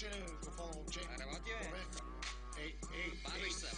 ли купално момче? Работи, бе. Проверка. Ей. Бавиш се.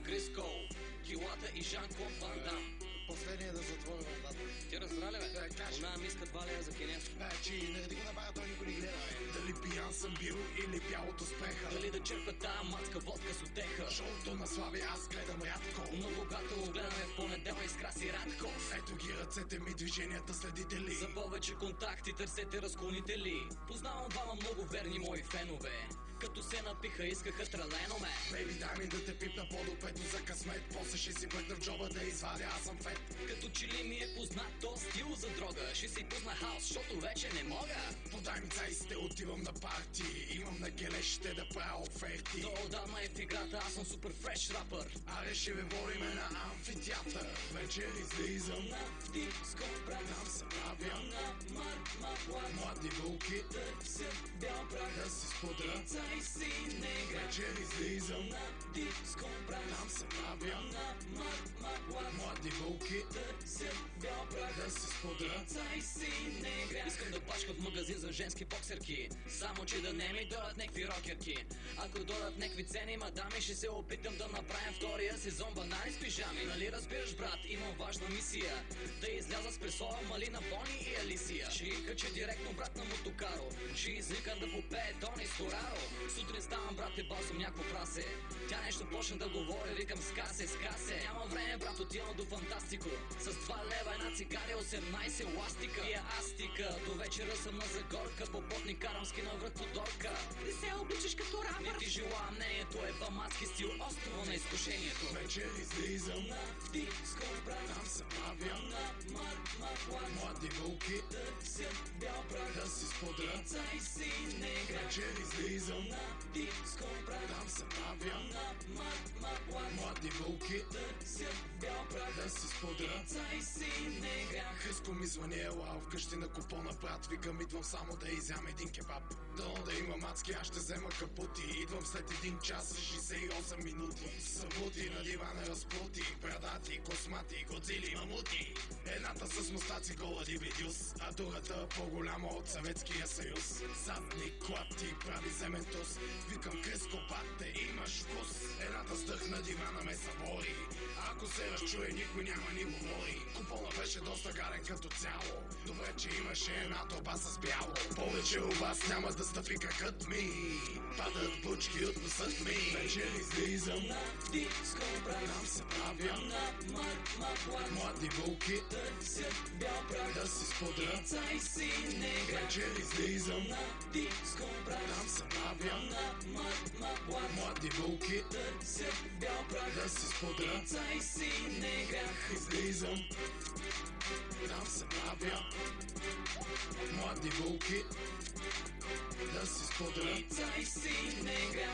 Крис Кол, Килата и Жан-Клод Ван Дам. Последния да затвори вратата. Ти разбра ли, бе? Да, кажи. Она ми иска 2 лева за кенеф. Че нареди го набавя, той никой не гледа, бе. Дали пиян съм бил или бялото спеха? Дали да черпя тая мацка водка с отеха? Шоуто на Слави аз гледам рядко. Но когато го гледаме в понеделник с Краси Радков. Ето ги ръцете ми, движенията следите ли? За повече контакти търсете разклонители. Познавам двама много верни мои фенове. Като се напиха, искаха траленоме. Бейби, дай ми да те пипна по-допето за късмет. После ще си бъдна в джоба да извадя, аз съм фет. Като че ли ми е познат то стил за дрога. Ще си пусна хаос, защото вече не мога. Подай ми цайсите, отивам на парти. Имам на гелешите да правя оферти. То отдавна е в играта, аз съм супер фреш рапър. Аре ще ме водиме на амфитеатър. Вечер излизам На диско брат, там се правя на мармалад. млади вълки Търся бял прах, да си сподря. цай си негра. Вечер излизам На диско брат, там се правя на мармалад. млади вълки Търся бял прах, да си сподря. цай си негра. Искам да пашка в магазин за женски боксерки. Само че да не ми дойдат некви рокерки. Ако дойдат некви цени мадами, ще се опитам да направим втория сезон банани с пижами. Нали разбираш, брат, имам важна мисия. Да изляза с пресоя Малина, Бони и Алисия. Ще ги кача директно, брат, на мотокаро. Ще извикам да попее Тони Стораро. Сутрин ставам, брат, ебал съм някакво прасе. Тя нещо почна да говори, викам скасе. Няма време, брат, отивам до Фантастико. С 2 лева една цигаря, 18 ластика. И астика, до вечера съм на загорка. По потни карам скина връх подорка. Не се обличаш като рапър. Не ти желая мнението, е бамадски стил, острова на изкушението. Вечер излизам На диско брат, там се правя на мармалад. млади вълки Търся бял прах, да си сподря. цай си негра. Вечер излизам На диско брат, там се правя на мармалад. млади вълки Търся бял прах, да си сподря. цай си негра. Хриско ми звъни, ела вкъщи на купона, брат. Викам, идвам само да изям един кебаб. Дано да има мацки, аз ще взема капути. Идвам след 1 час и 68 минути. Събути на дивана разплути, брадати, космати, годзили, мамути. Едната с мустаци, гола дивидюс, а другата по-голяма от Съветския съюз. Задни клапти, прави зементус. Викам, Криско, бате, имаш вкус. Едната стъх на дивана ме събори. Ако се разчуе, никой няма ни говори. Купона беше доста гарен като цяло. Добре, че имаше една торба с бяло. Повече у вас няма да стъпи кракът ми. Падат бучки от носът ми. Вечер излизам На диско брат, там се правя на мармалад. млади вълки Търся бял прах, да си сподря. цай си негра. Вечер излизам На диско брат, там се правя на мармалад. млади вълки Търся бял прах, да си сподря. цай си негра. Излизам там се правя млади вълки да си сподря. Цай си негра.